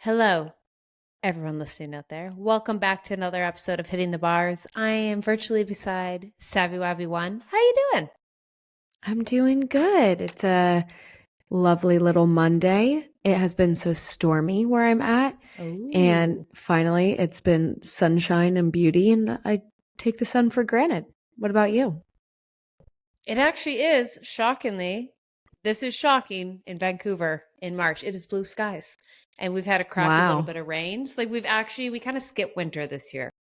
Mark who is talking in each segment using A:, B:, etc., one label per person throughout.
A: Hello, everyone listening out there. Welcome back to another episode of Hitting the Bars. I am virtually beside savvywrightvideos. How you doing?
B: I'm doing good. It's a lovely little Monday. It has been so stormy where I'm at. And
A: Ooh.
B: finally, it's been sunshine and beauty, and I take the sun for granted. What about you?
A: It actually is, shockingly, this is shocking in Vancouver in March. It is blue skies. And we've had a crappy little
B: Wow.
A: bit of rain. So we kind of skipped winter this year.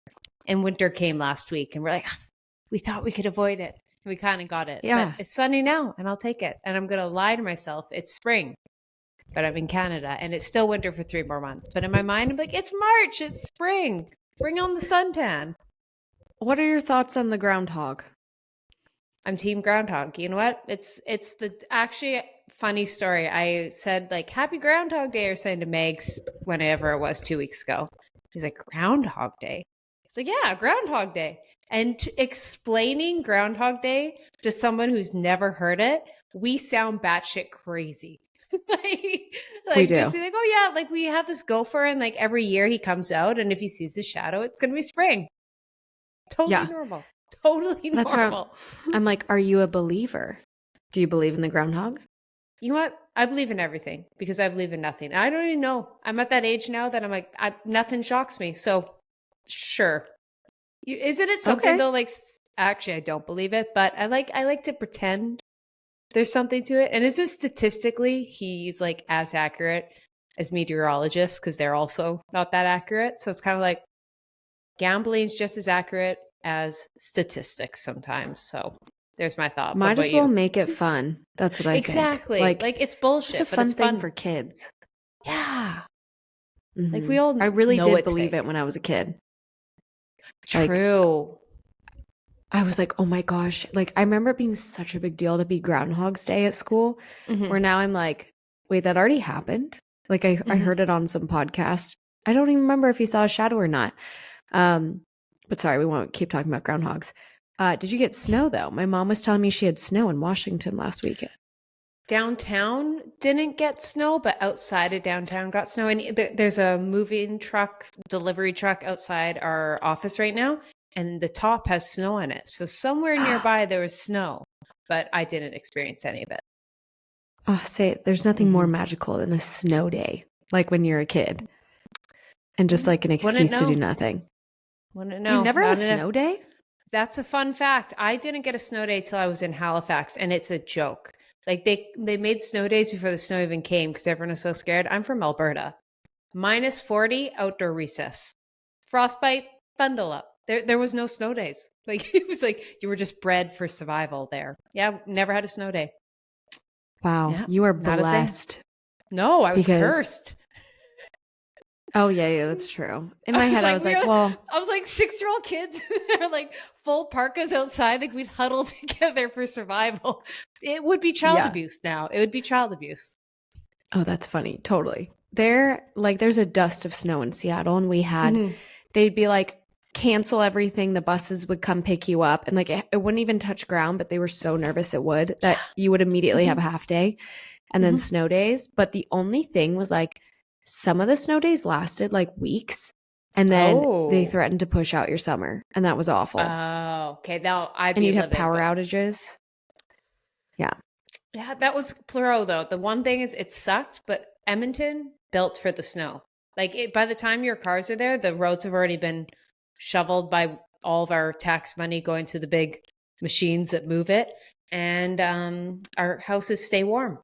A: And winter came last week. And we're like, we thought we could avoid it. We kind of got it. But
B: Yeah.
A: it's sunny now, and I'll take it. And I'm going to lie to myself. It's spring, but I'm in Canada, and it's still winter for 3 more months. But in my mind, I'm like, it's March. It's spring. Bring on the suntan.
B: What are your thoughts on the groundhog?
A: I'm team groundhog. You know what? It's the actually funny story. I said like happy Groundhog Day or something to Megs whenever it was 2 weeks ago. He's like, Groundhog Day? It's like, yeah, Groundhog Day. And explaining Groundhog Day to someone who's never heard it, we sound batshit crazy.
B: We do.
A: Just be like, oh yeah, like we have this gopher, and like every year he comes out, and if he sees the shadow, it's gonna be spring. Totally
B: Yeah.
A: normal. Totally
B: That's
A: normal.
B: I'm like, are you a believer? Do you believe in the groundhog?
A: You know what? I believe in everything because I believe in nothing. I don't even know. I'm at that age now that I'm like, nothing shocks me. So, sure. Isn't it something
B: Okay.
A: though? Like, actually, I don't believe it, but I like to pretend there's something to it. And is this statistically, he's like as accurate as meteorologists because they're also not that accurate. So it's kind of like gambling is just as accurate as statistics sometimes. So there's my thought. What
B: Might
A: about
B: as well
A: you?
B: make it fun. That's what I think.
A: Exactly. Like it's bullshit,
B: it's a
A: but
B: fun
A: it's
B: thing
A: fun
B: for kids.
A: Yeah. Like
B: Mhm.
A: we all
B: I really
A: know
B: did
A: it's
B: believe
A: fake.
B: it when I was a kid. Like,
A: True.
B: I was like, oh my gosh. Like, I remember it being such a big deal to be Groundhog's Day at school,
A: Mhm.
B: where now I'm like, wait, that already happened? Like, I
A: Mhm.
B: heard it on some podcast. I don't even remember if he saw a shadow or not. But sorry, we won't keep talking about groundhogs. Did you get snow, though? My mom was telling me she had snow in Washington last weekend.
A: Downtown didn't get snow, but outside of downtown got snow. And there's a moving truck, delivery truck outside our office right now, and the top has snow on it. So somewhere nearby there was snow, but I didn't experience any of it.
B: Oh, there's nothing more
A: Mhm.
B: magical than a snow day, like when you're a kid, and just like an
A: Wouldn't
B: excuse to do
A: know.
B: nothing.
A: Wouldn't
B: You
A: know.
B: never had
A: Not
B: a
A: enough.
B: snow day?
A: That's a fun fact. I didn't get a snow day till I was in Halifax, and it's a joke. Like they made snow days before the snow even came because everyone was so scared. I'm from Alberta. -40 outdoor recess. Frostbite, bundle up. There was no snow days. Like it was like you were just bred for survival there. Yeah, never had a snow day.
B: Wow,
A: Yeah,
B: you are
A: not a thing.
B: blessed
A: No, I was
B: because
A: cursed.
B: oh yeah, that's true. In my
A: I was
B: head, I
A: like,
B: was like, well,
A: I was like 6-year-old kids. They're like full parkas outside. Like we'd huddle together for survival. It would be child
B: yeah.
A: abuse now. It would be child abuse.
B: Oh, that's funny. Totally. There's a dust of snow in Seattle, and
A: Mhm.
B: they'd be like, cancel everything. The buses would come pick you up, and like it wouldn't even touch ground, but they were so nervous it would that you would immediately have a half day and then
A: Mhm.
B: snow days. But the only thing was like some of the snow days lasted like weeks, and then they
A: Oh.
B: threatened to push out your summer, and that was awful.
A: Oh, okay. Now I'd
B: And
A: be
B: you'd have
A: livid,
B: power
A: but
B: outages. Yeah.
A: yeah, that was plural though. The one thing is it sucked, but Edmonton built for the snow. Like by the time your cars are there, the roads have already been shoveled by all of our tax money going to the big machines that move it, and our houses stay warm.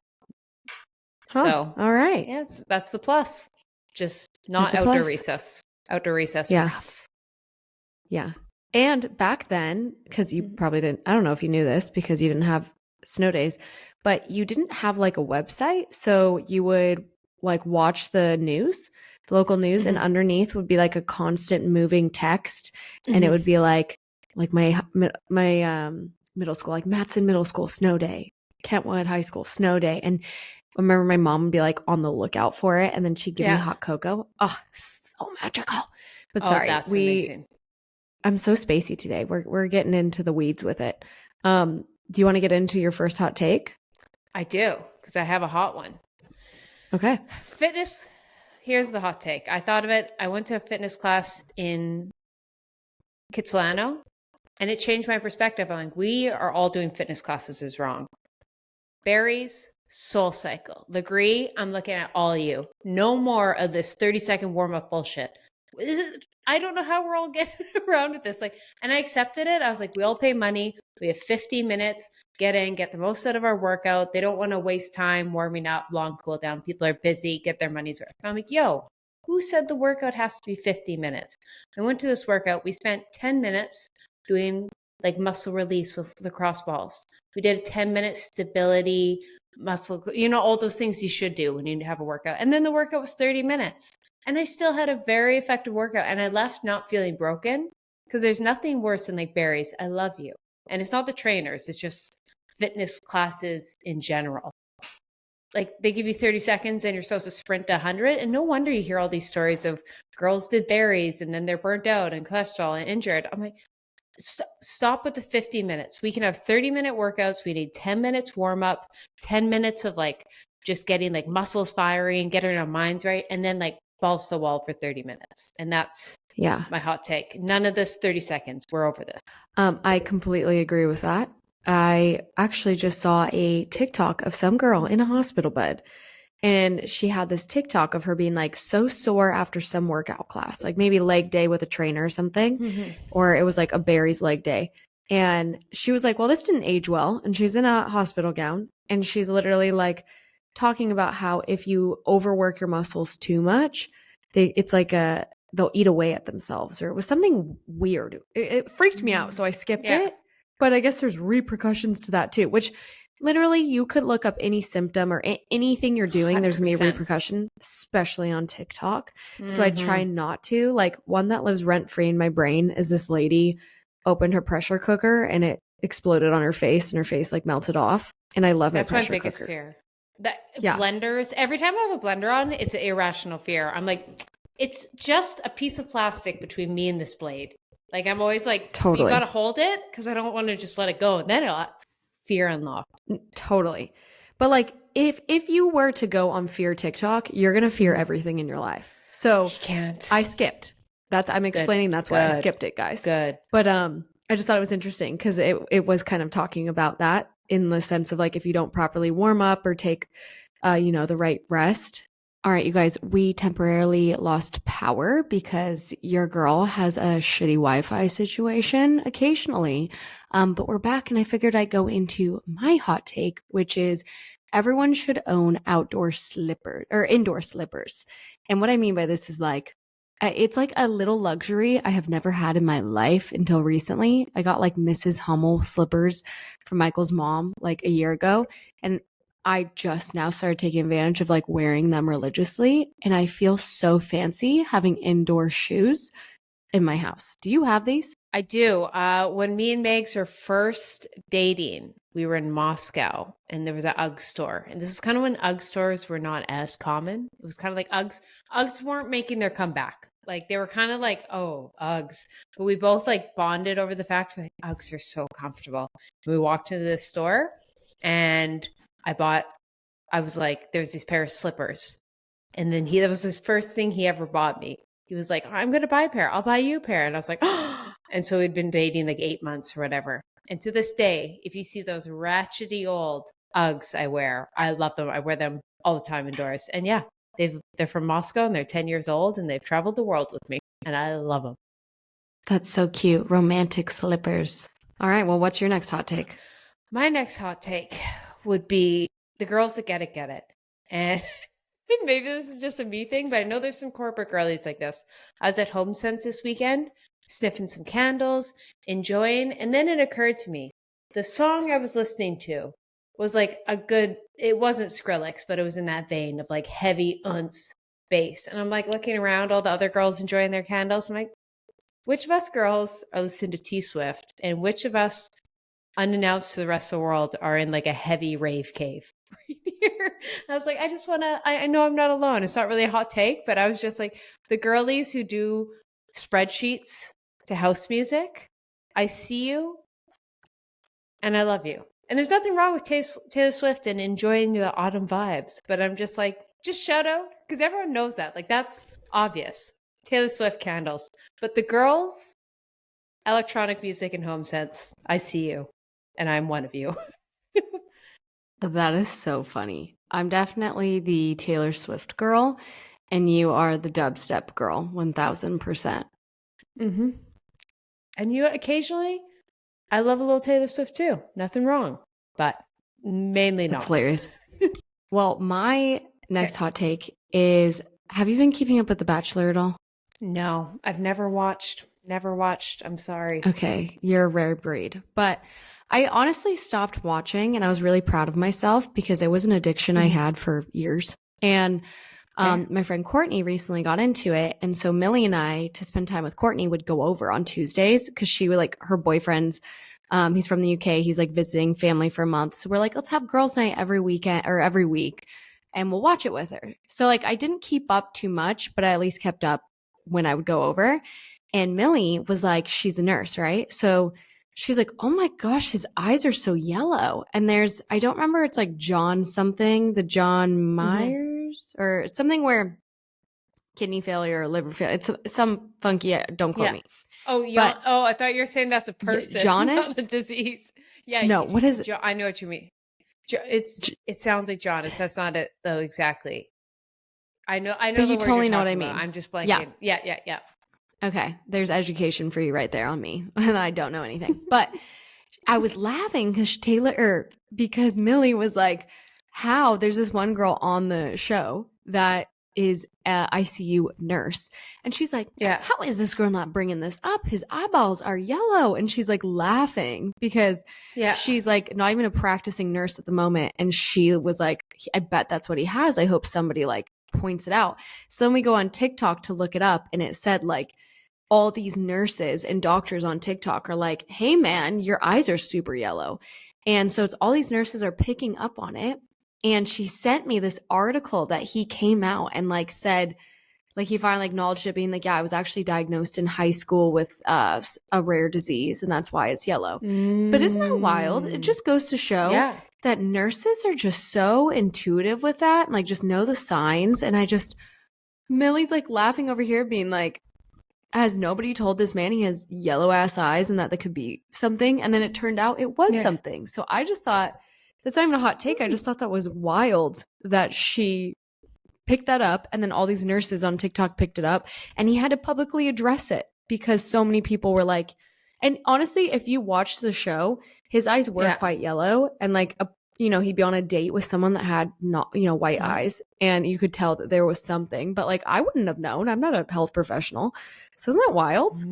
B: Huh.
A: So
B: All right.
A: yeah, that's the plus. Just
B: That's
A: not
B: a
A: outdoor
B: plus.
A: recess. Outdoor recess
B: Yeah.
A: rough.
B: Yeah. And back then, because you probably didn't, I don't know if you knew this because you didn't have snow days, but you didn't have like a website. So you would like watch the news, the local news, and underneath would be like a constant moving text. And it would be like my middle school, like Matson Middle School snow day, Kentwood High School snow day. And I remember my mom would be like on the lookout for it. And then she'd give me hot cocoa. Oh, so magical. But
A: Oh,
B: sorry,
A: that's amazing.
B: I'm so spacey today. We're getting into the weeds with it. Do you want to get into your first hot take?
A: I do, because I have a hot one.
B: Okay.
A: Fitness here's the hot take. I thought of it. I went to a fitness class in Kitsilano, and it changed my perspective. I'm like, we are all doing fitness classes is wrong. Barry's Soul Cycle. Legree, I'm looking at all of you. No more of this 30-second warm-up bullshit. I don't know how we're all getting around with this. And I accepted it. I was like, we all pay money. We have 15 minutes. Get in, get the most out of our workout. They don't want to waste time warming up, long cool down. People are busy, get their money's worth. I'm like, yo, who said the workout has to be 50 minutes? I went to this workout. We spent 10 minutes doing muscle release with lacrosse balls. We did a 10-minute stability muscle, all those things you should do when you have a workout. And then the workout was 30 minutes. And I still had a very effective workout. And I left not feeling broken, because there's nothing worse than Barry's. I love you. And it's not the trainers. It's just fitness classes in general. They give you 30 seconds and you're supposed to sprint to 100. And no wonder you hear all these stories of girls did Barry's and then they're burnt out and cholesterol and injured. I'm like, stop with the 50 minutes. We can have 30-minute workouts. We need 10 minutes warm up, 10 minutes of just getting muscles firing, getting our minds right. And then balls to the wall for 30 minutes. And that's my hot take. None of this 30 seconds. We're over this.
B: I completely agree with that. I actually just saw a TikTok of some girl in a hospital bed, and she had this TikTok of her being so sore after some workout class, maybe leg day with a trainer or something, or it was a Barry's leg day. And she was like, well, this didn't age well. And she's in a hospital gown, and she's literally talking about how if you overwork your muscles too much, they'll eat away at themselves, or it was something weird. It freaked me out. So I skipped it, but I guess there's repercussions to that too, which literally you could look up any symptom or anything you're doing. 100%. There's going to be a repercussion, especially on TikTok. So I try not to. One that lives rent free in my brain is this lady opened her pressure cooker and it exploded on her face, and her face melted off. And I love
A: That's my biggest fear. Blenders, every time I have a blender on, it's an irrational fear. I'm like, it's just a piece of plastic between me and this blade. I'm always totally. You got to hold it, because I don't want to just let it go. And then it'll fear unlocked.
B: Totally. But if you were to go on fear TikTok, you're going to fear everything in your life. So
A: you can't.
B: I skipped. I'm explaining that's why I skipped it, guys.
A: Good.
B: But I just thought it was interesting, because it was kind of talking about that in the sense of if you don't properly warm up or take the right rest. All right, you guys, we temporarily lost power because your girl has a shitty Wi-Fi situation occasionally. But we're back, and I figured I'd go into my hot take, which is everyone should own outdoor slippers or indoor slippers. And what I mean by this is it's a little luxury I have never had in my life until recently. I got Mrs. Hummel slippers from Michael's mom a year ago, and I just now started taking advantage of wearing them religiously, and I feel so fancy having indoor shoes in my house. Do you have these?
A: I do. When me and Megs were first dating, we were in Moscow, and there was an UGG store. And this is kind of when UGG stores were not as common. It was kind of Uggs weren't making their comeback. They were kind of oh, Uggs. But we both bonded over the fact that Uggs are so comfortable. We walked into this store, and I was there's these pair of slippers. And then that was his first thing he ever bought me. He was like, I'm going to buy a pair. I'll buy you a pair. And I was like, oh. And so we'd been dating 8 months or whatever. And to this day, if you see those ratchety old Uggs I wear, I love them. I wear them all the time indoors. And yeah, they're from Moscow, and they're 10 years old, and they've traveled the world with me. And I love them.
B: That's so cute. Romantic slippers. All right. Well, what's your next hot take?
A: My next hot take would be the girls that get it. And maybe this is just a me thing, but I know there's some corporate girlies like this. I was at HomeSense this weekend, sniffing some candles, enjoying, and then it occurred to me, the song I was listening to was it wasn't Skrillex, but it was in that vein of heavy unce bass. And I'm looking around, all the other girls enjoying their candles. I'm like, which of us girls are listening to T Swift, and which of us, unannounced to the rest of the world, are in a heavy rave cave right here? I was like, I know I'm not alone. It's not really a hot take, but I was just the girlies who do spreadsheets to house music. I see you, and I love you. And there's nothing wrong with Taylor Swift and enjoying the autumn vibes, but I'm just just shout out because everyone knows that. Like, that's obvious. Taylor Swift candles. But the girls, electronic music and home sense, I see you. And I'm one of you.
B: That is so funny. I'm definitely the Taylor Swift girl, and you are the dubstep girl, 1000%.
A: Mm-hmm. And you occasionally, I love a little Taylor Swift too. Nothing wrong, but mainly
B: That's
A: not.
B: hilarious. Well, my next hot take is, have you been keeping up with The Bachelor at all?
A: No, I've never watched. Never watched. I'm sorry.
B: Okay, you're a rare breed. But I honestly stopped watching, and I was really proud of myself because it was an addiction I had for years. And my friend Courtney recently got into it. And so Millie and I, to spend time with Courtney, would go over on Tuesdays because she would, like, her boyfriend's, he's from the UK. He's like visiting family for a month. So we're like, let's have girls' night every weekend or every week, and we'll watch it with her. So like, I didn't keep up too much, but I at least kept up when I would go over. And Millie was like, she's a nurse, right? So she's like, oh my gosh, his eyes are so yellow. And there's, I don't remember, it's like John something, the John Myers or something where kidney failure or liver failure. It's some funky, don't quote me.
A: Oh, yeah. But, I thought you were saying that's a person,
B: Jaundice?
A: not a disease. Yeah.
B: No, what is it?
A: I know what you mean. It sounds like jaundice. That's not it though, exactly. I know.
B: But you totally know what I mean.
A: I'm just blanking. Yeah.
B: Okay, there's education for you right there on me, and I don't know anything. But I was laughing because Millie was like, how there's this one girl on the show that is an ICU nurse, and she's like, how is this girl not bringing this up? His eyeballs are yellow. And she's like laughing because she's like not even a practicing nurse at the moment, and she was like, I bet that's what he has. I hope somebody like points it out. So then we go on TikTok to look it up, and it said like, all these nurses and doctors on TikTok are like, hey man, your eyes are super yellow. And so it's all these nurses are picking up on it. And she sent me this article that he came out and like said, like he finally acknowledged it, being like, yeah, I was actually diagnosed in high school with a rare disease, and that's why it's yellow. But isn't that wild? It just goes to show that nurses are just so intuitive with that and like just know the signs. And Millie's like laughing over here being like, has nobody told this man he has yellow ass eyes and that could be something? And then it turned out it was something. So I just thought, that's not even a hot take. I just thought that was wild that she picked that up, and then all these nurses on TikTok picked it up, and he had to publicly address it because so many people were like, and honestly, if you watch the show, his eyes were quite yellow, and like he'd be on a date with someone that had not, white eyes, and you could tell that there was something, but like, I wouldn't have known. I'm not a health professional. So isn't that wild?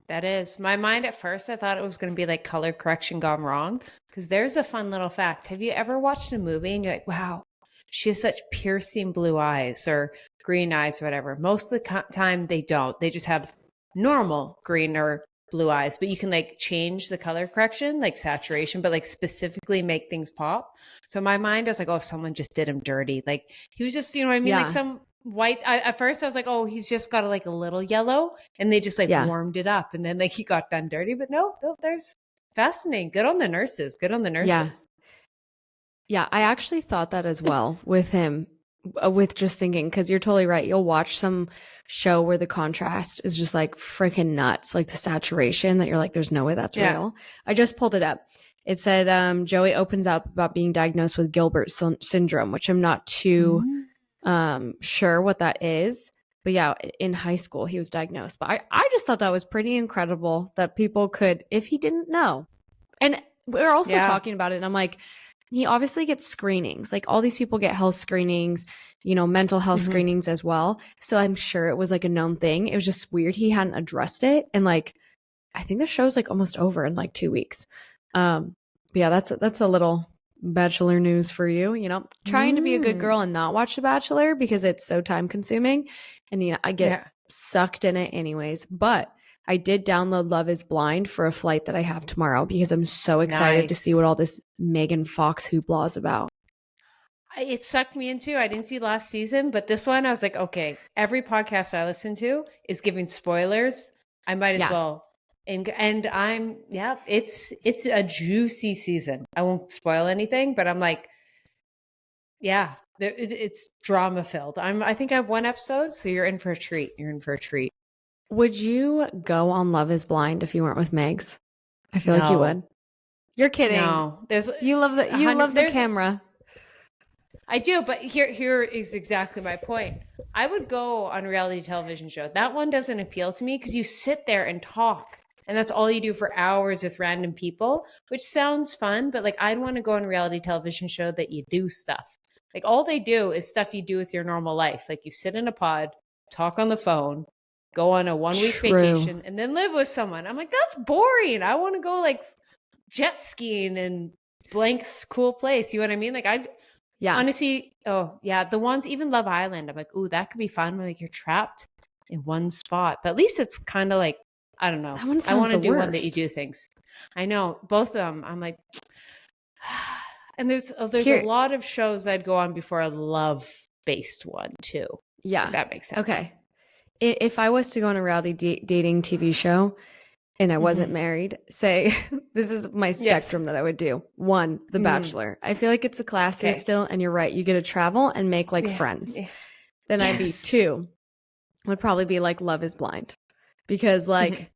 A: That is. My mind at first, I thought it was going to be like color correction gone wrong, because there's a fun little fact. Have you ever watched a movie and you're like, wow, she has such piercing blue eyes or green eyes or whatever? Most of the time they don't. They just have normal green or blue eyes, but you can like change the color correction, like saturation, but like specifically make things pop. So in my mind, I was like, oh, someone just did him dirty. Like he was just, you know what I mean? Like some white, at first I was like, oh, he's just got like a little yellow, and they just like warmed it up, and then like he got done dirty. But no, there's fascinating. Good on the nurses.
B: Yeah, I actually thought that as well with him, with just thinking, because you're totally right. You'll watch some show where the contrast is just like freaking nuts, like the saturation that you're like, there's no way that's real. I just pulled it up. It said Joey opens up about being diagnosed with Gilbert syndrome, which I'm not too sure what that is. But yeah, in high school, he was diagnosed. But I just thought that was pretty incredible that people could, if he didn't know. And we're also talking about it, and I'm like, he obviously gets screenings. Like all these people get health screenings, mental health screenings as well. So I'm sure it was like a known thing. It was just weird he hadn't addressed it. And like, I think the show's like almost over in like 2 weeks. But yeah, that's a little Bachelor news for you. Trying to be a good girl and not watch The Bachelor because it's so time consuming, and I get sucked in it anyways. But I did download Love is Blind for a flight that I have tomorrow because I'm so excited to see what all this Megan Fox hoopla is about.
A: It sucked me into. I didn't see last season, but this one I was like, okay, every podcast I listen to is giving spoilers. I might as well. And I'm it's a juicy season. I won't spoil anything, but I'm like, It's drama filled. I think I have one episode, so you're in for a treat. You're in for a treat.
B: Would you go on Love is Blind if you weren't with Megs? I feel like you would. You're kidding.
A: No,
B: you love the camera.
A: I do, but here is exactly my point. I would go on a reality television show. That one doesn't appeal to me because you sit there and talk, and that's all you do for hours with random people, which sounds fun, but like I'd want to go on a reality television show that you do stuff. Like all they do is stuff you do with your normal life. Like you sit in a pod, talk on the phone, go on a 1 week vacation, and then live with someone. I'm like, that's boring. I want to go like jet skiing in blank's cool place. You know what I mean? Like honestly, the ones, even Love Island, I'm like, ooh, that could be fun. I'm like, you're trapped in one spot. But at least it's kind of like, I don't know. I want to do one that you do things. I know, both of them. I'm like, and there's a lot of shows I'd go on before a love-based one too.
B: Yeah.
A: If that makes sense.
B: Okay. If I was to go on a reality dating TV show and I wasn't married, say, this is my spectrum that I would do. 1, The Bachelor. I feel like it's a classy still, and you're right. You get to travel and make like friends. Yeah. Then I'd be 2. Would probably be like Love is Blind. Because like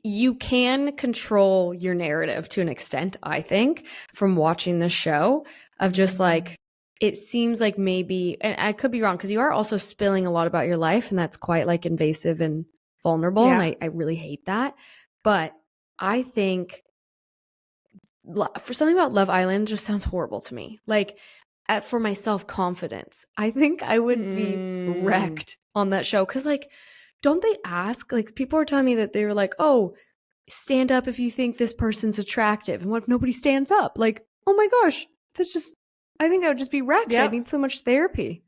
B: you can control your narrative to an extent, I think, from watching the show of just like, it seems like maybe, and I could be wrong, because you are also spilling a lot about your life, and that's quite like invasive and vulnerable. Yeah. And I really hate that. But I think for something about Love Island just sounds horrible to me. Like for my self-confidence, I think I would be wrecked on that show. Because like, don't they ask, like people are telling me that they were like, oh, stand up if you think this person's attractive. And what if nobody stands up? Like, oh my gosh, that's just, I think I would just be wrecked. Yep. I need so much therapy.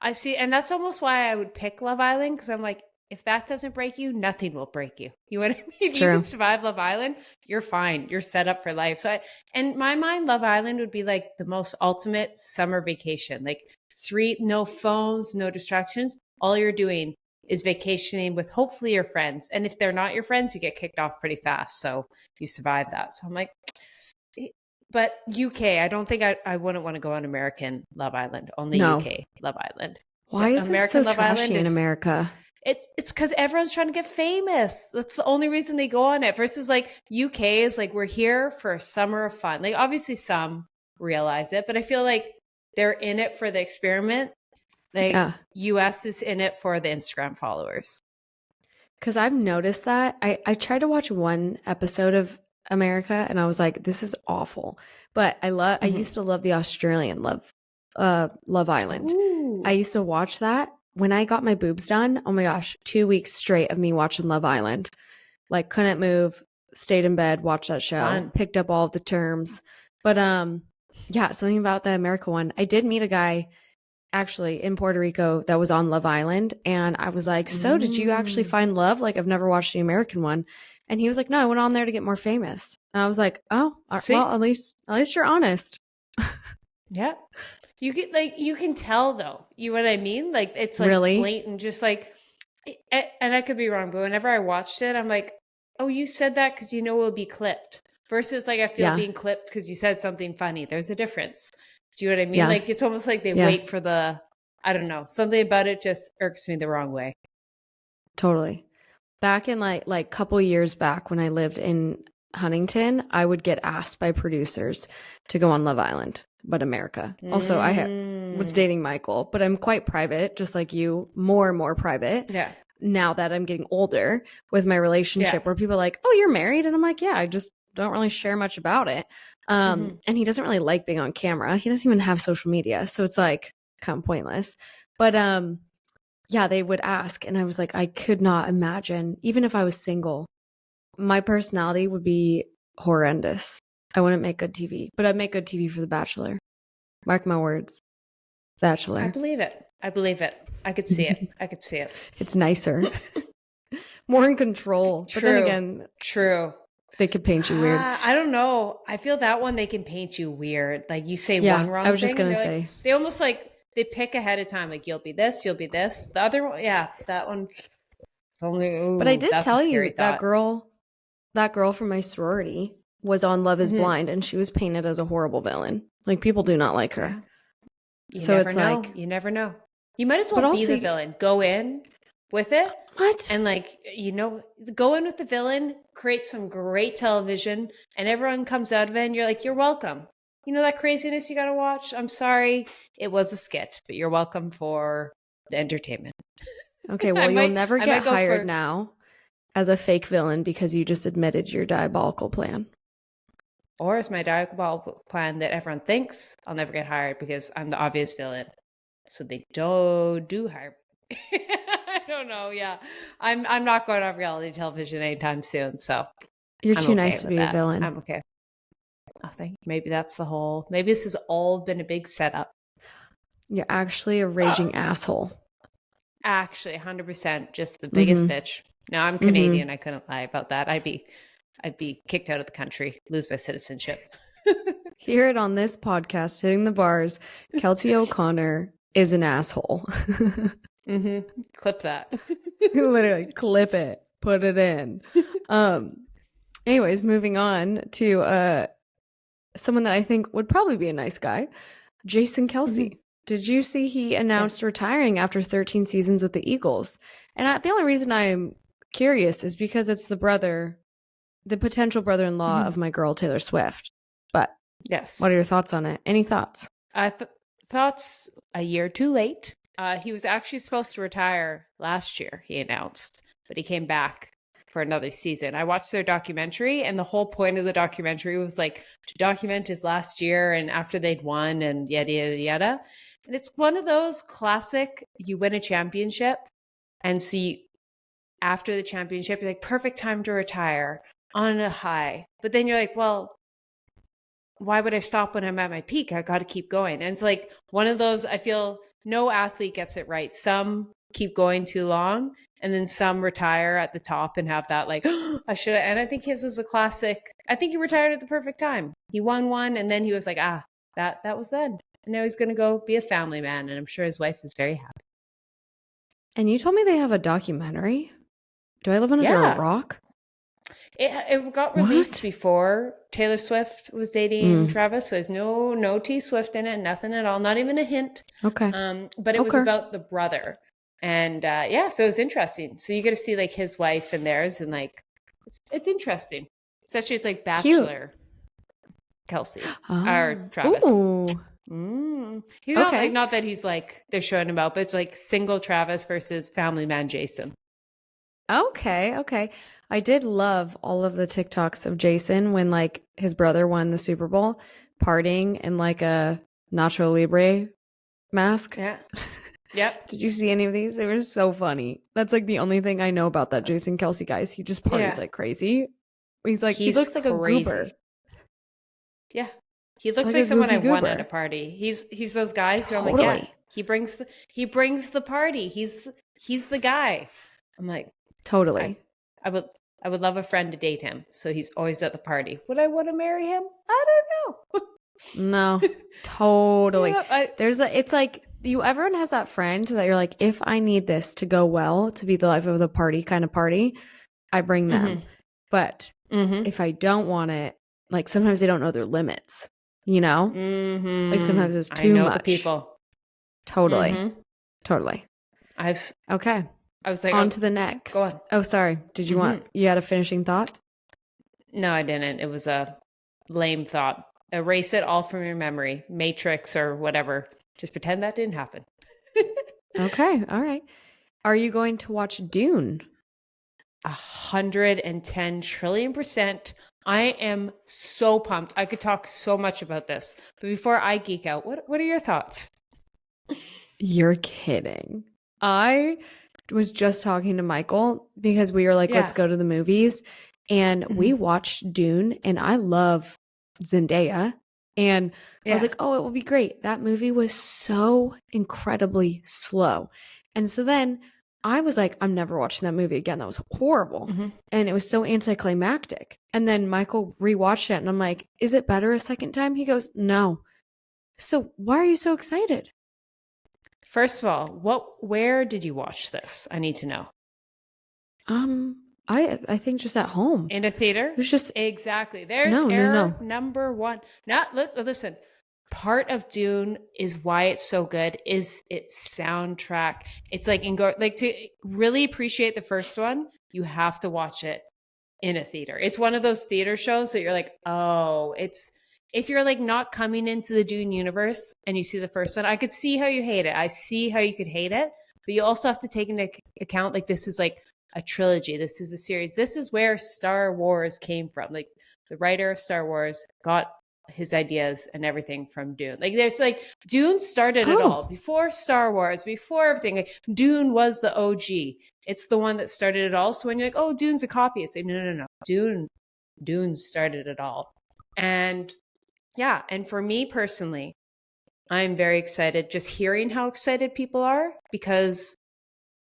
A: I see. And that's almost why I would pick Love Island. Because I'm like, if that doesn't break you, nothing will break you. You know what I mean? If you can survive Love Island, you're fine. You're set up for life. So in my mind, Love Island would be like the most ultimate summer vacation. Like no phones, no distractions. All you're doing is vacationing with hopefully your friends. And if they're not your friends, you get kicked off pretty fast. So you survive that. So I'm like, but UK, I don't think I wouldn't want to go on American Love Island. Only UK Love Island.
B: Why is American so Love trashy Island in America?
A: It's because everyone's trying to get famous. That's the only reason they go on it. Versus like UK is like, we're here for a summer of fun. Like obviously some realize it, but I feel like they're in it for the experiment. Like US is in it for the Instagram followers.
B: Because I've noticed that. I tried to watch one episode of America and I was like, this is awful. But I used to love the Australian Love Island. Ooh. I used to watch that. When I got my boobs done, oh my gosh, 2 weeks straight of me watching Love Island. Like couldn't move, stayed in bed, watched that show, picked up all of the terms. But something about the America one. I did meet a guy actually in Puerto Rico that was on Love Island. And I was like, so did you actually find love? Like I've never watched the American one. And he was like, no, I went on there to get more famous. And I was like, oh, well, at least you're honest.
A: Yeah. You can tell though. You know what I mean? Like it's like really blatant, just like, and I could be wrong, but whenever I watched it, I'm like, oh, you said that because you know it'll be clipped. Versus like I feel being clipped because you said something funny. There's a difference. Do you know what I mean? Yeah. Like it's almost like they wait for I don't know. Something about it just irks me the wrong way.
B: Totally. Back in like couple years back when I lived in Huntington, I would get asked by producers to go on Love Island, but America. Also, I was dating Michael, but I'm quite private, just like you, more and more private. Yeah. Now that I'm getting older with my relationship where people are like, oh, you're married? And I'm like, yeah, I just don't really share much about it. And he doesn't really like being on camera. He doesn't even have social media. So it's like kind of pointless. But they would ask. And I was like, I could not imagine, even if I was single, my personality would be horrendous. I wouldn't make good TV, but I'd make good TV for The Bachelor. Mark my words. Bachelor.
A: I believe it. I could see it.
B: It's nicer. More in control.
A: True.
B: But then again,
A: true.
B: They could paint you weird.
A: I don't know. I feel that one they can paint you weird. Like you say one wrong thing.
B: I was just going to say.
A: Like, they almost like, they pick ahead of time. Like you'll be this, you'll be this. The other one, that one. Only,
B: but I did tell you that girl from my sorority was on Love is Blind and she was painted as a horrible villain. Like people do not like her. So it's
A: know.
B: like,
A: You never know. You might as well be the villain. Go in with it.
B: What?
A: And like, go in with the villain, create some great television, and everyone comes out of it and you're like, you're welcome. You know that craziness you got to watch? I'm sorry. It was a skit, but you're welcome for the entertainment.
B: Okay, well, you'll never get hired now as a fake villain because you just admitted your diabolical plan.
A: Or is my diabolical plan that everyone thinks I'll never get hired because I'm the obvious villain. So they do hire me. I don't know. Yeah. I'm not going on reality television anytime soon. So
B: you're too nice to be a villain.
A: I'm okay. I think maybe that's maybe this has all been a big setup.
B: You're actually a raging asshole.
A: Actually, 100%. Just the biggest bitch. No, I'm Canadian. I couldn't lie about that. I'd be kicked out of the country, lose my citizenship.
B: Hear it on this podcast, Hitting the Bars. Keltieoconor is an asshole.
A: Clip that.
B: Literally, clip it. Put it in. Anyways, moving on to someone that I think would probably be a nice guy, Jason Kelce. Did you see he announced retiring after 13 seasons with the Eagles? And the only reason I'm curious is because it's the potential brother-in-law of my girl Taylor Swift. But
A: yes,
B: what are your thoughts on it? Any thoughts?
A: Thoughts a year too late. He was actually supposed to retire last year, he announced, but he came back for another season. I watched their documentary, and the whole point of the documentary was like to document his last year and after they'd won and yada, yada, yada. And it's one of those classic, you win a championship, and so after the championship, you're like, perfect time to retire on a high. But then you're like, well, why would I stop when I'm at my peak? I got to keep going. And it's like one of those, I feel no athlete gets it right. Some keep going too long, and then some retire at the top and have that like, oh, I should have. And I think his was a classic. I think he retired at the perfect time. He won one, and then he was like, that was then. And now he's going to go be a family man. And I'm sure his wife is very happy.
B: And you told me they have a documentary. Do I live under a rock?
A: It got released before Taylor Swift was dating Travis, so there's no T Swift in it, nothing at all, not even a hint.
B: Okay.
A: But it was about the brother, and so it was interesting. So you get to see like his wife and theirs, and like it's interesting. Especially it's like Bachelor Kelce or Travis.
B: Ooh.
A: He's not like, not that he's like they're showing him out, but it's like single Travis versus family man Jason.
B: Okay. I did love all of the TikToks of Jason when like his brother won the Super Bowl, partying in like a Nacho Libre mask.
A: Yeah. Yep.
B: Did you see any of these? They were so funny. That's like the only thing I know about that Jason Kelce guys. He just parties like crazy. He looks like a goober. Yeah.
A: He looks like someone I want at a party. He's those guys who I'm like, yeah, he brings the party. He's the guy. I'm like,
B: totally.
A: I would love a friend to date him. So he's always at the party. Would I want to marry him? I don't know.
B: No, totally. Yeah, it's like everyone has that friend that you're like, if I need this to go well, to be the life of the party kind of party, I bring them. But if I don't want it, like sometimes they don't know their limits, you know? Like sometimes it's too much. I know the people. Totally. Okay. I was like, on to the next. Go on. Oh, sorry. Did you you had a finishing thought?
A: No, I didn't. It was a lame thought. Erase it all from your memory. Matrix or whatever. Just pretend that didn't happen.
B: Okay. All right. Are you going to watch Dune?
A: 110 trillion%. I am so pumped. I could talk so much about this. But before I geek out, what are your thoughts?
B: You're kidding. I was just talking to Michael because we were like, let's go to the movies. And we watched Dune, and I love Zendaya. And I was like, oh, it will be great. That movie was so incredibly slow. And so then I was like, I'm never watching that movie again. That was horrible. And it was so anticlimactic. And then Michael rewatched it, and I'm like, is it better a second time? He goes, no. So why are you so excited?
A: First of all, where did you watch this? I need to know.
B: I think just at home.
A: In a theater?
B: It was just
A: exactly. There's error number one. Listen. part of Dune is why it's so good is its soundtrack. It's like to really appreciate the first one, you have to watch it in a theater. It's one of those theater shows that you're like, oh, it's if you're like not coming into the Dune universe and you see the first one, I could see how you hate it. I see how you could hate it, but you also have to take into account like this is like a trilogy. This is a series. This is where Star Wars came from. Like the writer of Star Wars got his ideas and everything from Dune. Like there's like Dune started it all before Star Wars, before everything. Like Dune was the OG. It's the one that started it all. So when you're like, oh, Dune's a copy, it's like, no. Dune started it all. And yeah, and for me personally, I'm very excited just hearing how excited people are because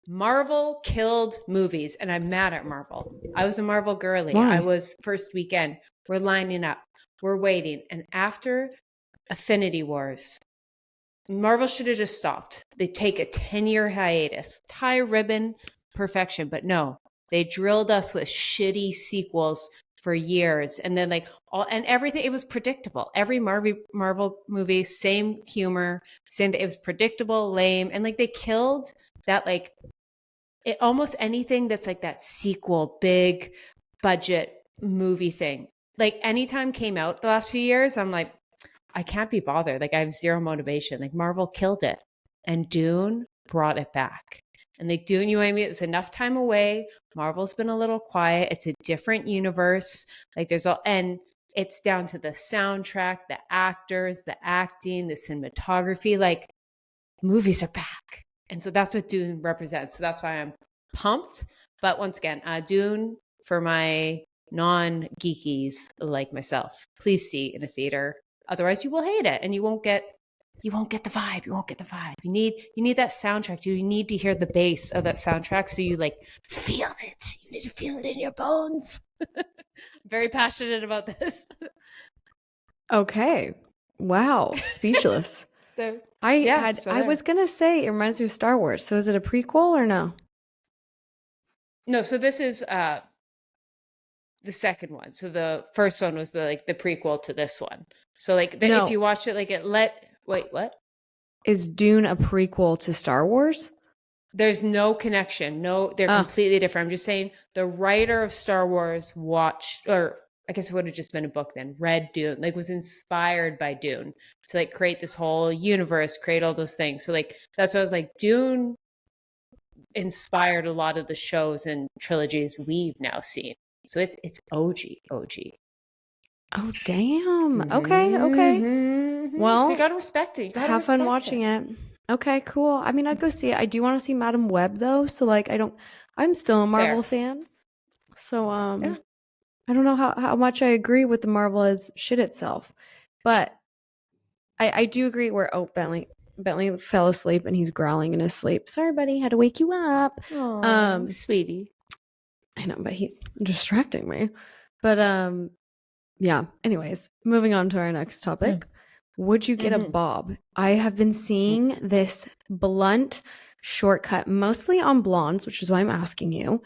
A: Marvel killed movies and I'm mad at Marvel. I was a Marvel girly.
B: Why?
A: I was first weekend. We're lining up. We're waiting. And after Affinity Wars, Marvel should have just stopped. They take a 10-year hiatus, tie ribbon, perfection. But no, they drilled us with shitty sequels for years. And then like and everything, it was predictable. Every Marvel movie, same humor, it was predictable, lame. And like they killed that like it almost anything that's like that sequel, big budget movie thing. Like anytime came out the last few years, I'm like, I can't be bothered. Like I have zero motivation. Like Marvel killed it. And Dune brought it back. And like Dune, you know what I mean? It was enough time away. Marvel's been a little quiet. It's a different universe. Like there's all, and it's down to the soundtrack, the actors, the acting, the cinematography. Like movies are back. And so that's what Dune represents. So that's why I'm pumped. But once again, Dune for my non-geekies like myself, please see in a theater. Otherwise you will hate it and you won't get the vibe. You won't get the vibe. You need that soundtrack. You need to hear the bass of that soundtrack so you like feel it. You need to feel it in your bones. Very passionate about this.
B: Okay. Wow. Speechless. I was gonna say it reminds me of Star Wars. So is it a prequel or no?
A: No, so this is the second one. So the first one was the prequel to this one. So like if you watch it, like wait, what?
B: Is Dune a prequel to Star Wars?
A: There's no connection. No, they're completely different. I'm just saying the writer of Star Wars watched, or I guess it would have just been a book then, read Dune, like was inspired by Dune to like create this whole universe, create all those things. So like, that's what I was like, Dune inspired a lot of the shows and trilogies we've now seen. So it's OG.
B: Oh, damn. Okay. Well,
A: so you gotta respect it.
B: Have fun watching it. Okay, cool. I mean, I'd go see it. I do want to see Madam Web though. So like, I'm still a Marvel fan. So, yeah. I don't know how much I agree with the Marvel as shit itself, but I do agree where, Bentley fell asleep and he's growling in his sleep. Sorry, buddy, had to wake you up.
A: Aww, sweetie.
B: I know, but he's distracting me. But yeah. Anyways, moving on to our next topic. Would you get a bob? I have been seeing this blunt shortcut, mostly on blondes, which is why I'm asking you.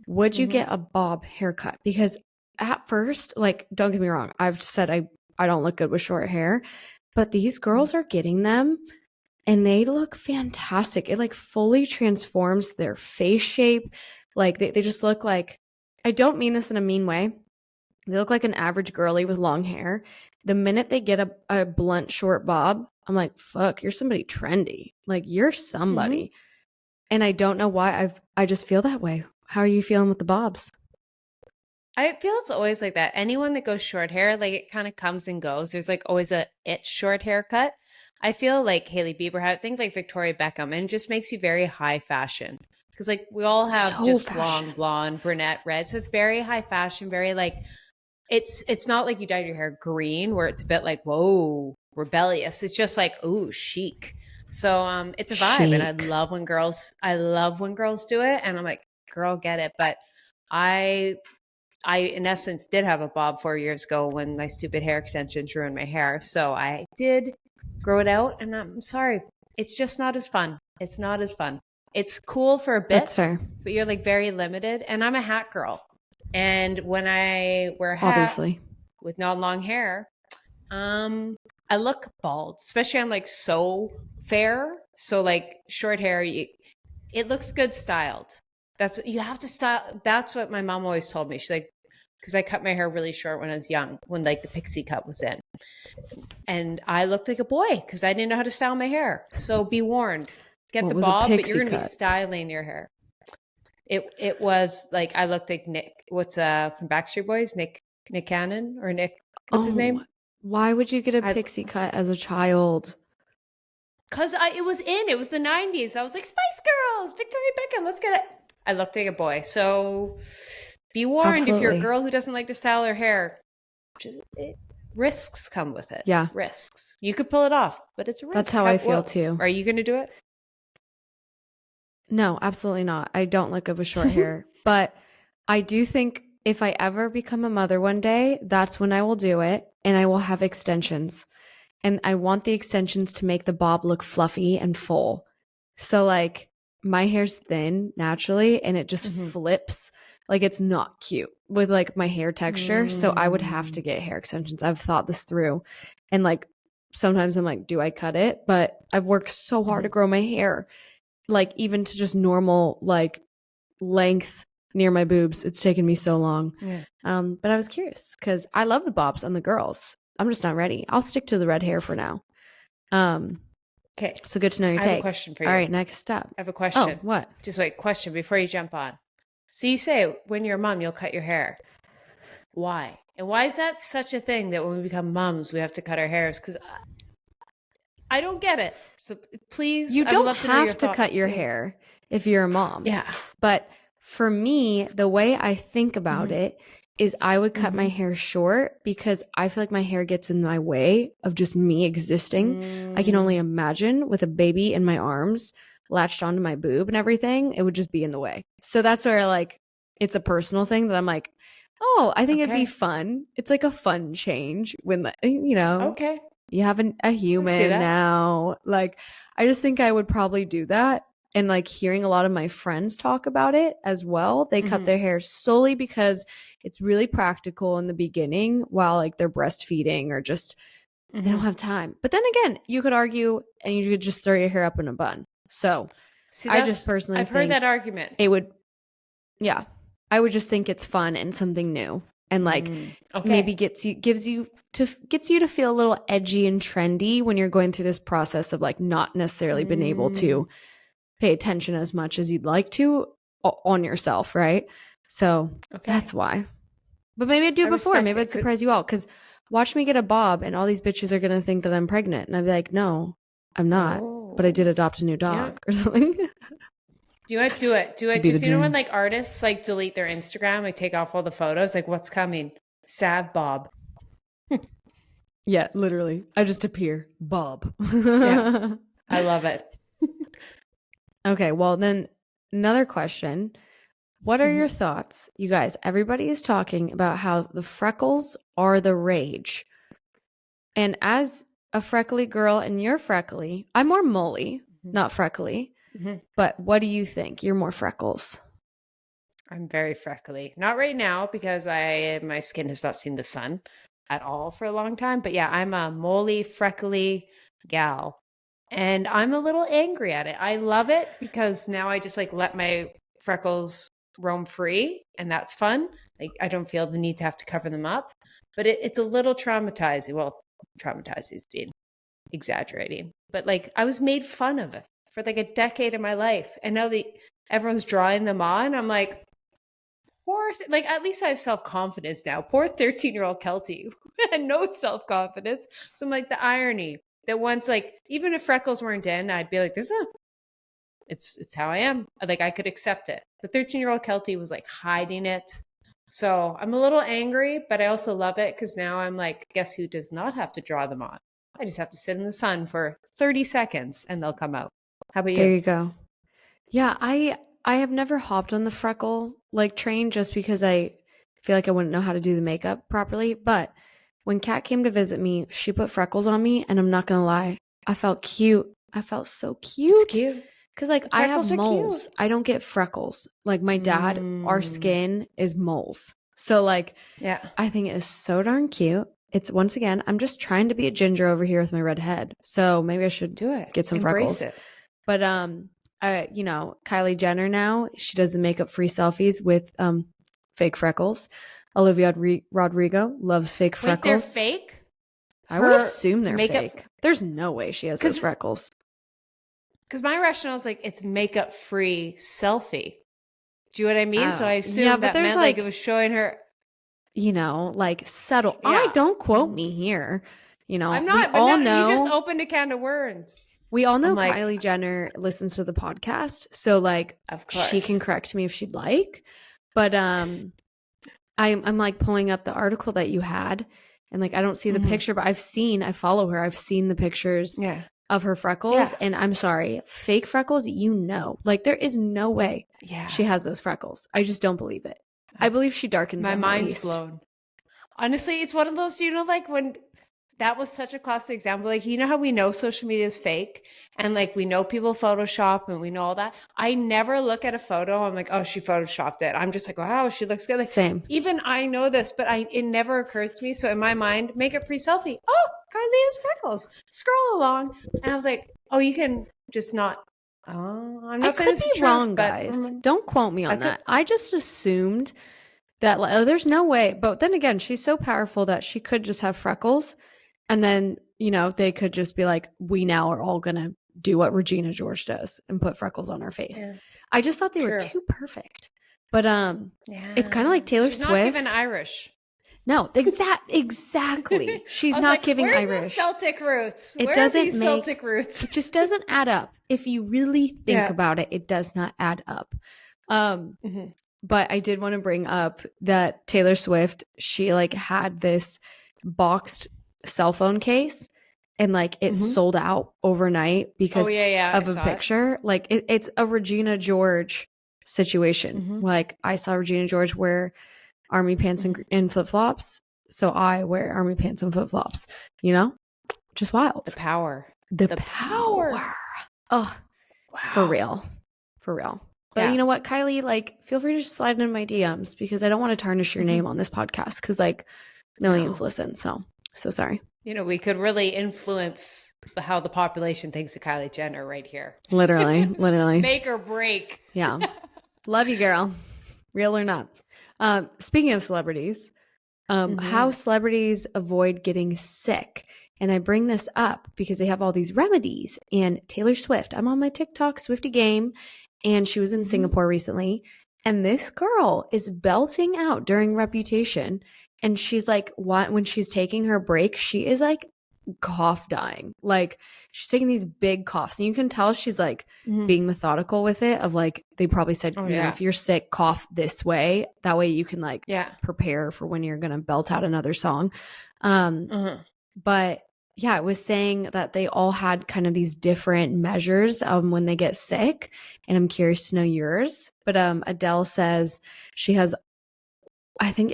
B: Would you get a bob haircut? Because at first, like, don't get me wrong, I've said I don't look good with short hair, but these girls are getting them and they look fantastic. It like fully transforms their face shape. Like they just look like, I don't mean this in a mean way. They look like an average girly with long hair. The minute they get a blunt short bob, I'm like, fuck, you're somebody trendy. Like you're somebody. And I don't know why I just feel that way. How are you feeling with the bobs?
A: I feel it's always like that. Anyone that goes short hair, like it kind of comes and goes. There's like always a short haircut. I feel like Hailey Bieber had things like Victoria Beckham, and it just makes you very high fashion. Because like we all have so just fashion. Long, blonde, brunette, red. So it's very high fashion, very like it's not like you dyed your hair green where it's a bit like, whoa, rebellious. It's just like, ooh, chic. So it's a vibe. Chic. And I love when girls do it. And I'm like, girl, get it. But I in essence did have a bob 4 years ago when my stupid hair extensions ruined my hair. So I did grow it out, and I'm sorry. It's just not as fun. It's not as fun. It's cool for a bit,
B: that's fair,
A: but you're like very limited. And I'm a hat girl. And when I wear a hat
B: obviously with
A: not long hair, I look bald, especially I'm like so fair. So like short hair, it looks good styled. That's you have to style. That's what my mom always told me. She's like, because I cut my hair really short when I was young, when like the pixie cut was in, and I looked like a boy because I didn't know how to style my hair. So be warned, get the bob, but you're going to be styling your hair. It was like I looked like Nick. What's from Backstreet Boys? Nick Cannon or Nick? What's his name?
B: Why would you get a pixie cut as a child?
A: Because it was in. It was the 90s. I was like, Spice Girls, Victoria Beckham, let's get it. I looked like a boy. So be warned, if you're a girl who doesn't like to style her hair, risks come with it.
B: Yeah.
A: Risks. You could pull it off, but it's a risk.
B: That's how I feel too.
A: Are you going to do it?
B: No, absolutely not. I don't like with short hair. But I do think if I ever become a mother one day, that's when I will do it. And I will have extensions. And I want the extensions to make the bob look fluffy and full. So like my hair's thin naturally and it just flips. Like it's not cute with like my hair texture. So I would have to get hair extensions. I've thought this through. And like sometimes I'm like, do I cut it? But I've worked so hard to grow my hair. Like even to just normal like length near my boobs. It's taken me so long. Yeah. But I was curious because I love the bobs on the girls. I'm just not ready. I'll stick to the red hair for now. Okay. So good to know your take.
A: I have a question for you.
B: All right, next step.
A: I have a question.
B: Oh, what?
A: Just wait, question before you jump on. So you say when you're a mom, you'll cut your hair. Why? And why is that such a thing that when we become moms, we have to cut our hairs? Because I don't get it. So please,
B: you don't have to cut your hair if you're a mom.
A: Yeah.
B: But for me, the way I think about it is I would cut my hair short because I feel like my hair gets in my way of just me existing. I can only imagine with a baby in my arms latched onto my boob and everything, it would just be in the way. So that's where like it's a personal thing that I'm like, oh, I think it'd be fun. It's like a fun change when, you know, you have a human now. Like, I just think I would probably do that. And like hearing a lot of my friends talk about it as well, they cut their hair solely because it's really practical in the beginning while like they're breastfeeding or just they don't have time. But then again, you could argue and you could just throw your hair up in a bun. So I just personally
A: I've heard that argument.
B: It would, yeah, I would just think it's fun and something new and like maybe gets you to feel a little edgy and trendy when you're going through this process of like not necessarily being able to pay attention as much as you'd like to on yourself, right? So that's why. But maybe I'd do it before. Maybe I'd surprise you all because watch me get a bob and all these bitches are going to think that I'm pregnant. And I'd be like, no, I'm not. But I did adopt a new dog or something.
A: Do it. Just, you know, when like artists like delete their Instagram, like take off all the photos, like what's coming? Sav Bob.
B: Yeah, literally. I just appear. Bob.
A: Yeah. I love it.
B: Okay, well then another question. What are your thoughts? You guys, everybody is talking about how the freckles are the rage. And as a freckly girl and you're freckly, I'm more moly, not freckly. But what do you think? You're more freckles.
A: I'm very freckly. Not right now because my skin has not seen the sun at all for a long time. But yeah, I'm a moly, freckly gal. And I'm a little angry at it. I love it because now I just like let my freckles roam free and that's fun. Like I don't feel the need to have to cover them up. But it's a little traumatizing. Well, traumatizing is being exaggerating. But like I was made fun of it for like a decade of my life. And now everyone's drawing them on. I'm like, like at least I have self-confidence now. Poor 13-year-old Keltie had no self-confidence. So I'm like the irony that once like even if freckles weren't in, I'd be like, it's how I am. Like I could accept it. The 13-year-old Keltie was like hiding it. So I'm a little angry, but I also love it because now I'm like, guess who does not have to draw them on? I just have to sit in the sun for 30 seconds and they'll come out. How about you?
B: There you go. Yeah, I have never hopped on the freckle like train just because I feel like I wouldn't know how to do the makeup properly. But when Kat came to visit me, she put freckles on me, and I'm not gonna lie, I felt cute. I felt so cute.
A: It's cute.
B: Because like I have moles. I don't get freckles. Like my dad, our skin is moles. So like, yeah, I think it is so darn cute. it's once again, I'm just trying to be a ginger over here with my red head. So maybe I should
A: do it.
B: Get some
A: Embrace
B: freckles.
A: It.
B: But you know, Kylie Jenner now, she does the makeup free selfies with fake freckles. Olivia Rodrigo loves fake freckles.
A: Wait, they're fake?
B: I would assume they're fake. There's no way she has those freckles.
A: Because my rationale is like, it's makeup free selfie. Do you know what I mean? So I assume that meant like it was showing her,
B: you know, like subtle. I don't quote me here. You know,
A: I'm not.
B: We all know.
A: You just opened a can of worms.
B: We all know Kylie Jenner listens to the podcast, so like,
A: of course,
B: she can correct me if she'd like. But I'm like pulling up the article that you had, and like I don't see the picture, but I follow her. I've seen the pictures of her freckles, and I'm sorry, fake freckles. You know, like there is no way she has those freckles. I just don't believe it. I believe she darkens.
A: My
B: them
A: mind's blown. Honestly, it's one of those. You know, like when. That was such a classic example. Like, you know how we know social media is fake and like we know people Photoshop and we know all that. I never look at a photo. I'm like, oh, she Photoshopped it. I'm just like, wow, she looks good. Like,
B: same.
A: Even I know this, but it never occurs to me. So in my mind, makeup free selfie. Oh, Kylie has freckles. Scroll along. And I was like, oh, you can just not. Oh, I'm not saying this is
B: wrong, guys. Don't quote me on that. I just assumed that like, oh, there's no way. But then again, she's so powerful that she could just have freckles. And then, you know, they could just be like, we now are all going to do what Regina George does and put freckles on our face. Yeah. I just thought they were too perfect. But it's kind of like Taylor Swift. She's not
A: giving Irish.
B: No, exactly. She's not like, giving
A: where's
B: Irish.
A: The Celtic roots?
B: It doesn't make Celtic roots. It just doesn't add up. If you really think about it, it does not add up. But I did want to bring up that Taylor Swift, she like had this boxed cell phone case and like it sold out overnight because of a picture. Like it's a Regina George situation. Like I saw Regina George wear army pants and flip-flops, so I wear army pants and flip-flops, you know? Just wild.
A: The power.
B: The power. Oh, wow. For real. But you know what, Kylie, like feel free to just slide into my DMs because I don't want to tarnish your name on this podcast because like millions listen. So sorry.
A: You know, we could really influence how the population thinks of Kylie Jenner right here.
B: Literally.
A: Make or break.
B: Yeah. Love you, girl. Real or not. Speaking of celebrities, how celebrities avoid getting sick. And I bring this up because they have all these remedies. And Taylor Swift, I'm on my TikTok Swiftie game, and she was in Singapore recently. And this girl is belting out during Reputation. And she's like, when she's taking her break, she is like cough dying. Like she's taking these big coughs. And you can tell she's like being methodical with it of like, they probably said, you know, if you're sick, cough this way. That way you can like prepare for when you're going to belt out another song. But yeah, it was saying that they all had kind of these different measures when they get sick. And I'm curious to know yours. But Adele says she has, I think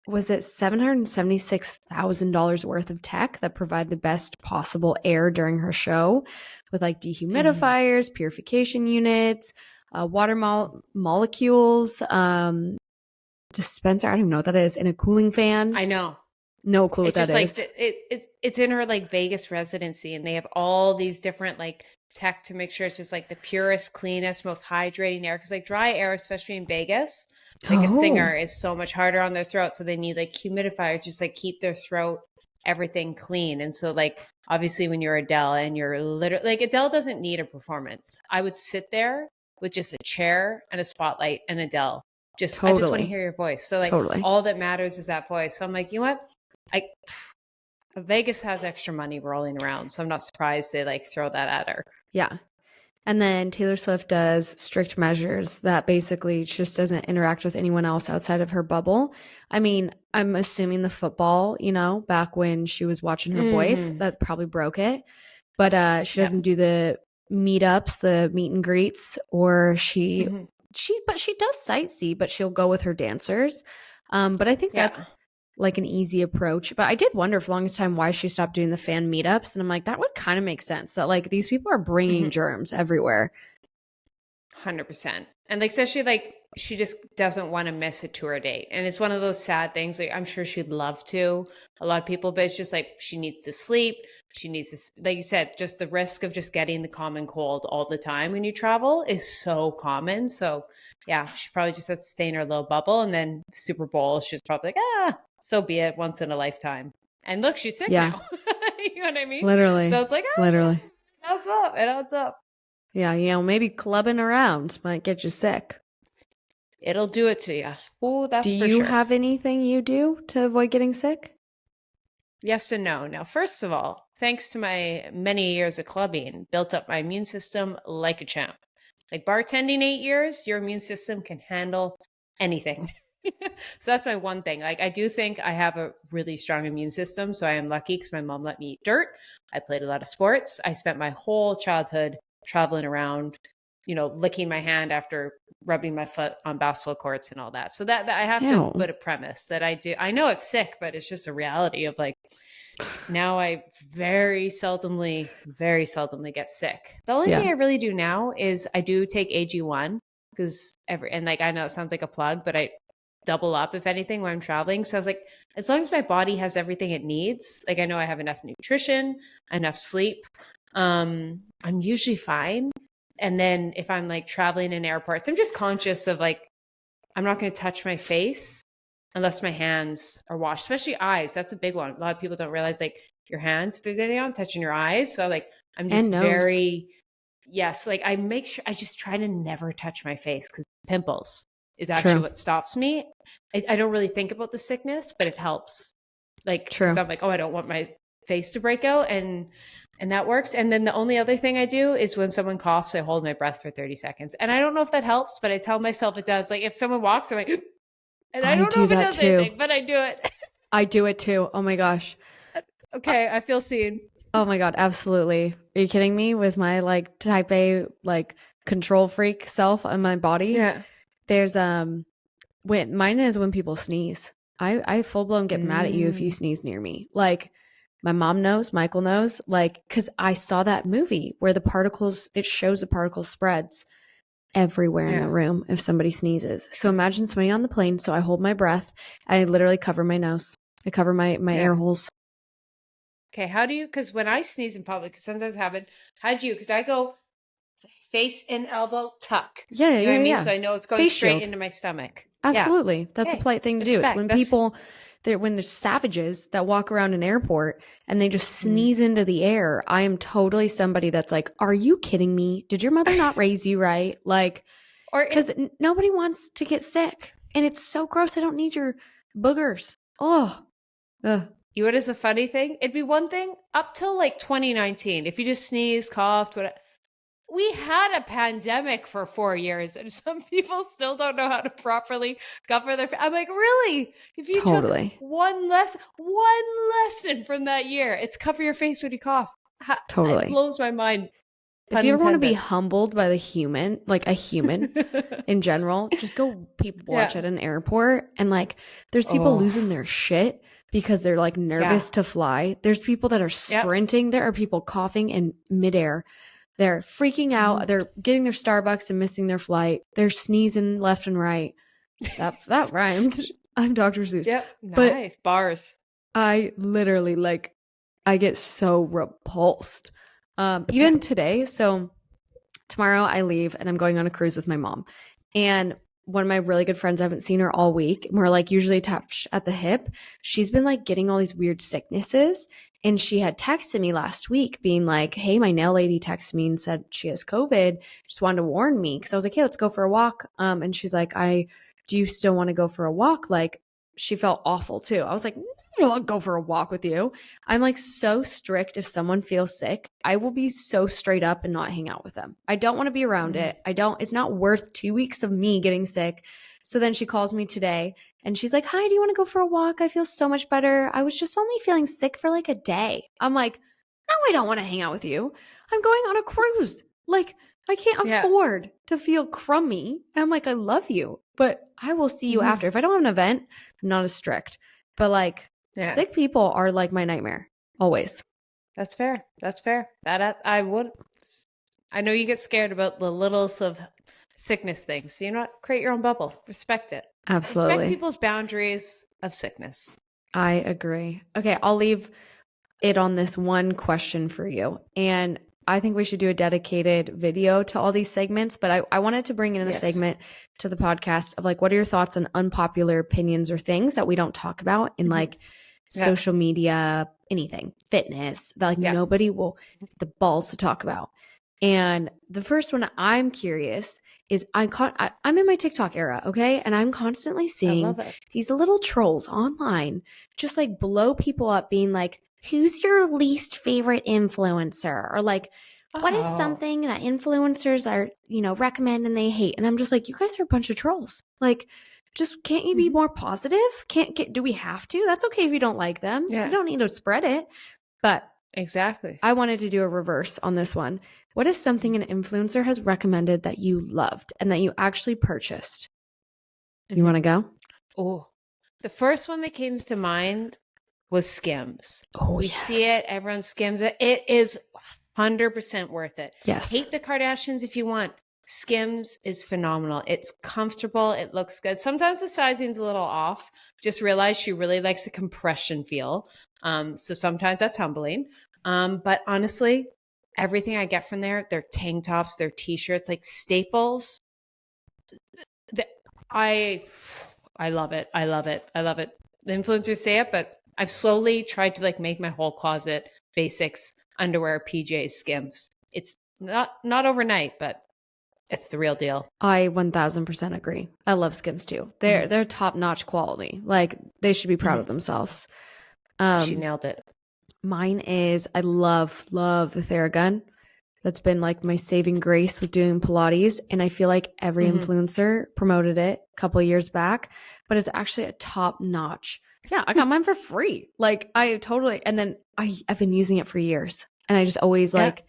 B: was it $776,000 worth of tech that provide the best possible air during her show with like dehumidifiers, purification units, water molecules, dispenser. I don't even know what that is. And a cooling fan.
A: I know.
B: No clue what that is.
A: Like, it's in her like Vegas residency and they have all these different like tech to make sure it's just like the purest, cleanest, most hydrating air. Cause like dry air, especially in Vegas, like a singer is so much harder on their throat. So they need like humidifiers, just like keep their throat, everything clean. And so like, obviously when you're Adele and you're literally like Adele doesn't need a performance. I would sit there with just a chair and a spotlight and Adele. I just want to hear your voice. So like all that matters is that voice. So I'm like, you know what? Vegas has extra money rolling around. So I'm not surprised they like throw that at her.
B: Yeah. And then Taylor Swift does strict measures that basically just doesn't interact with anyone else outside of her bubble. I mean, I'm assuming the football, you know, back when she was watching her boyf, that probably broke it. But she doesn't do the meetups, the meet and greets, or she does sightsee, but she'll go with her dancers. But I think that's like an easy approach. But I did wonder for the longest time why she stopped doing the fan meetups. And I'm like, that would kind of make sense that like these people are bringing germs everywhere.
A: 100%. And like, especially like she just doesn't want to miss a tour date. And it's one of those sad things. Like, I'm sure she'd love to, a lot of people, but it's just like, she needs to sleep. She needs to, like you said, just the risk of just getting the common cold all the time when you travel is so common. So yeah, she probably just has to stay in her little bubble. And then Super Bowl, she's probably like, so be it, once in a lifetime. And look, she's sick now. You know what I mean?
B: Literally.
A: So it's like,
B: literally.
A: It adds up. It adds up.
B: Yeah, maybe clubbing around might get you sick.
A: It'll do it to you. Oh, that's for sure.
B: Do you have anything you do to avoid getting sick?
A: Yes and no. Now, first of all, thanks to my many years of clubbing, built up my immune system like a champ. Like bartending 8 years, your immune system can handle anything. So that's my one thing. Like, I do think I have a really strong immune system. So I am lucky because my mom let me eat dirt. I played a lot of sports. I spent my whole childhood traveling around, licking my hand after rubbing my foot on basketball courts and all that. So that I have to put a premise that I do. I know it's sick, but it's just a reality of like, now I very seldomly get sick. The only thing I really do now is I do take AG1 because and like, I know it sounds like a plug, but I double up if anything when I'm traveling. So I was like, as long as my body has everything it needs, like I know I have enough nutrition, enough sleep, I'm usually fine. And then if I'm like traveling in airports, I'm just conscious of like, I'm not going to touch my face unless my hands are washed, especially eyes. That's a big one. A lot of people don't realize like your hands, if there's anything on, touching your eyes. So like, I'm just like I make sure I just try to never touch my face because pimples is actually what stops me. I don't really think about the sickness, but it helps. Like, because I'm like, I don't want my face to break out, and that works. And then the only other thing I do is when someone coughs, I hold my breath for 30 seconds. And I don't know if that helps, but I tell myself it does. Like if someone walks, I'm like, and I don't know if it does anything, but I do it.
B: I do it too. Oh my gosh.
A: Okay, I feel seen.
B: Oh my God, absolutely. Are you kidding me with my like type A, like control freak self on my body?
A: Yeah.
B: There's mine is when people sneeze. I full blown get mad at you if you sneeze near me. Like my mom knows, Michael knows, like, cause I saw that movie where it shows the particle spreads everywhere in the room if somebody sneezes. So imagine somebody on the plane. So I hold my breath and I literally cover my nose. I cover my air holes.
A: Okay. How do you, cause when I sneeze in public, cause sometimes I haven't, how do you, cause I go face and elbow tuck.
B: Yeah,
A: you know what I mean? So I know it's going straight into my stomach.
B: Absolutely. That's a polite thing to do. It's when people, when there's savages that walk around an airport and they just sneeze into the air, I am totally somebody that's like, are you kidding me? Did your mother not raise you right? Like, because nobody wants to get sick. And it's so gross. I don't need your boogers. Oh. Ugh.
A: You know what is a funny thing? It'd be one thing up till like 2019. If you just sneezed, coughed, whatever. We had a pandemic for 4 years and some people still don't know how to properly cover their I'm like, really? If you took one lesson from that year, it's cover your face when you cough. It blows my mind.
B: If you ever want to be humbled by a human in general, just go people watch at an airport and like there's people losing their shit because they're like nervous to fly. There's people that are sprinting. There are people coughing in midair. They're freaking out. They're getting their Starbucks and missing their flight. They're sneezing left and right. That rhymed. I'm Dr. Seuss.
A: Yep. Nice. Bars.
B: I literally I get so repulsed. Even today. So tomorrow I leave and I'm going on a cruise with my mom. And one of my really good friends, I haven't seen her all week. We're like usually attached at the hip. She's been like getting all these weird sicknesses. And she had texted me last week being like, hey, my nail lady texted me and said she has COVID. Just wanted to warn me. Cause I was like, hey, let's go for a walk. And she's like, do you still want to go for a walk? Like she felt awful too. I was like, I don't want to go for a walk with you. I'm like so strict. If someone feels sick, I will be so straight up and not hang out with them. I don't want to be around it. It's not worth 2 weeks of me getting sick. So then she calls me today and she's like, hi, do you want to go for a walk? I feel so much better. I was just only feeling sick for like a day. I'm like, no, I don't want to hang out with you. I'm going on a cruise. Like, I can't afford to feel crummy. And I'm like, I love you, but I will see you after. If I don't have an event, I'm not as strict. But like, sick people are like my nightmare. Always.
A: That's fair. That I know you get scared about the littles of sickness things. So, you know what? Create your own bubble. Respect it.
B: Absolutely.
A: Respect people's boundaries of sickness.
B: I agree. Okay, I'll leave it on this one question for you. And I think we should do a dedicated video to all these segments, but I wanted to bring in a segment to the podcast of like, what are your thoughts on unpopular opinions or things that we don't talk about in like social media, anything, fitness, that like nobody will have the balls to talk about. And the first one I'm curious is I'm in my TikTok era, okay? And I'm constantly seeing these little trolls online just like blow people up being like, who's your least favorite influencer? Or like, what is something that influencers are, you know, recommend and they hate? And I'm just like, you guys are a bunch of trolls. Like, just can't you be more positive? Do we have to? That's okay if you don't like them. You don't need to spread it. But
A: exactly.
B: I wanted to do a reverse on this one. What is something an influencer has recommended that you loved and that you actually purchased? You want to go?
A: Oh, the first one that came to mind was Skims. We see it. Everyone skims it. It is 100% worth it.
B: Yes.
A: Hate the Kardashians if you want. Skims is phenomenal. It's comfortable. It looks good. Sometimes the sizing's a little off. Just realize she really likes the compression feel. So sometimes that's humbling. But honestly, everything I get from there, their tank tops, their t-shirts, like staples. I love it. I love it. I love it. The influencers say it, but I've slowly tried to like make my whole closet basics, underwear, PJs, Skims. It's not overnight, but it's the real deal.
B: I 1000% agree. I love Skims too. They're top-notch quality. Like they should be proud of themselves.
A: She nailed it.
B: Mine is, I love the Theragun. That's been like my saving grace with doing Pilates. And I feel like every influencer promoted it a couple of years back, but it's actually a top-notch. Yeah, I got mine for free. Like and then I've been using it for years. And I just always like,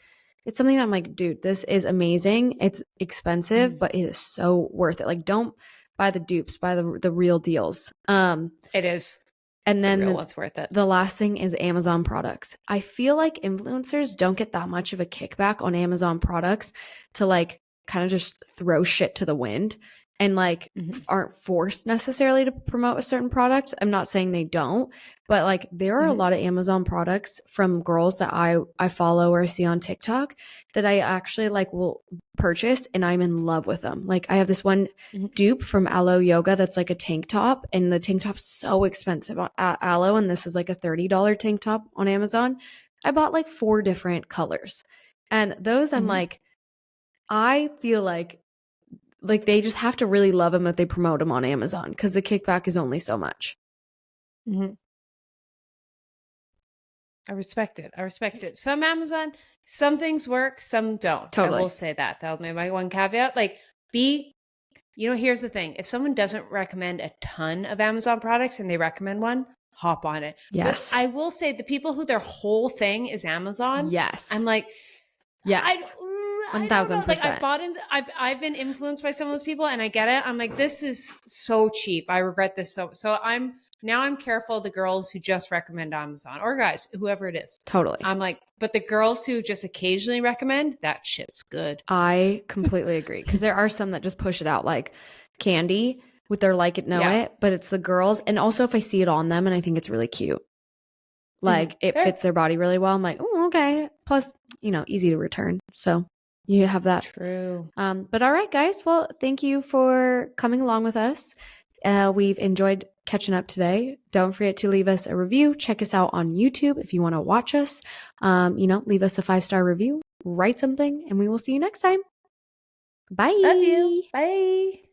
B: it's something that I'm like, dude, this is amazing. It's expensive, but it is so worth it. Like, don't buy the dupes, buy the real deals.
A: It is.
B: And then
A: the real one's worth it.
B: The last thing is Amazon products. I feel like influencers don't get that much of a kickback on Amazon products to like kind of just throw shit to the wind and like aren't forced necessarily to promote a certain product. I'm not saying they don't, but like there are a lot of Amazon products from girls that I follow or see on TikTok that I actually like will purchase and I'm in love with them. Like I have this one dupe from Aloe Yoga that's like a tank top, and the tank top's so expensive on Aloe, and this is like a $30 tank top on Amazon. I bought like 4 different colors, and those I'm like, I feel like they just have to really love them if they promote them on Amazon, because the kickback is only so much.
A: I respect it. Some things work, some don't.
B: Totally.
A: I will say that. That'll be my one caveat. Like, here's the thing. If someone doesn't recommend a ton of Amazon products and they recommend one, hop on it.
B: Yes.
A: But I will say the people who their whole thing is Amazon.
B: Yes.
A: I'm like,
B: yes. 1000%.
A: Like I've been influenced by some of those people, and I get it. I'm like, this is so cheap. I regret this so. I'm careful of the girls who just recommend Amazon, or guys, whoever it is.
B: Totally.
A: I'm like, but the girls who just occasionally recommend, that shit's good.
B: I completely agree, because there are some that just push it out, like Candy with their Like It Know It, but it's the girls. And also if I see it on them and I think it's really cute, like it fits their body really well, I'm like, oh, okay. Plus, easy to return. So you have that.
A: True.
B: But all right, guys. Well, thank you for coming along with us. We've enjoyed catching up today. Don't forget to leave us a review. Check us out on YouTube if you want to watch us. Leave us a 5-star review, write something, and we will see you next time. Bye.
A: Love you. Bye.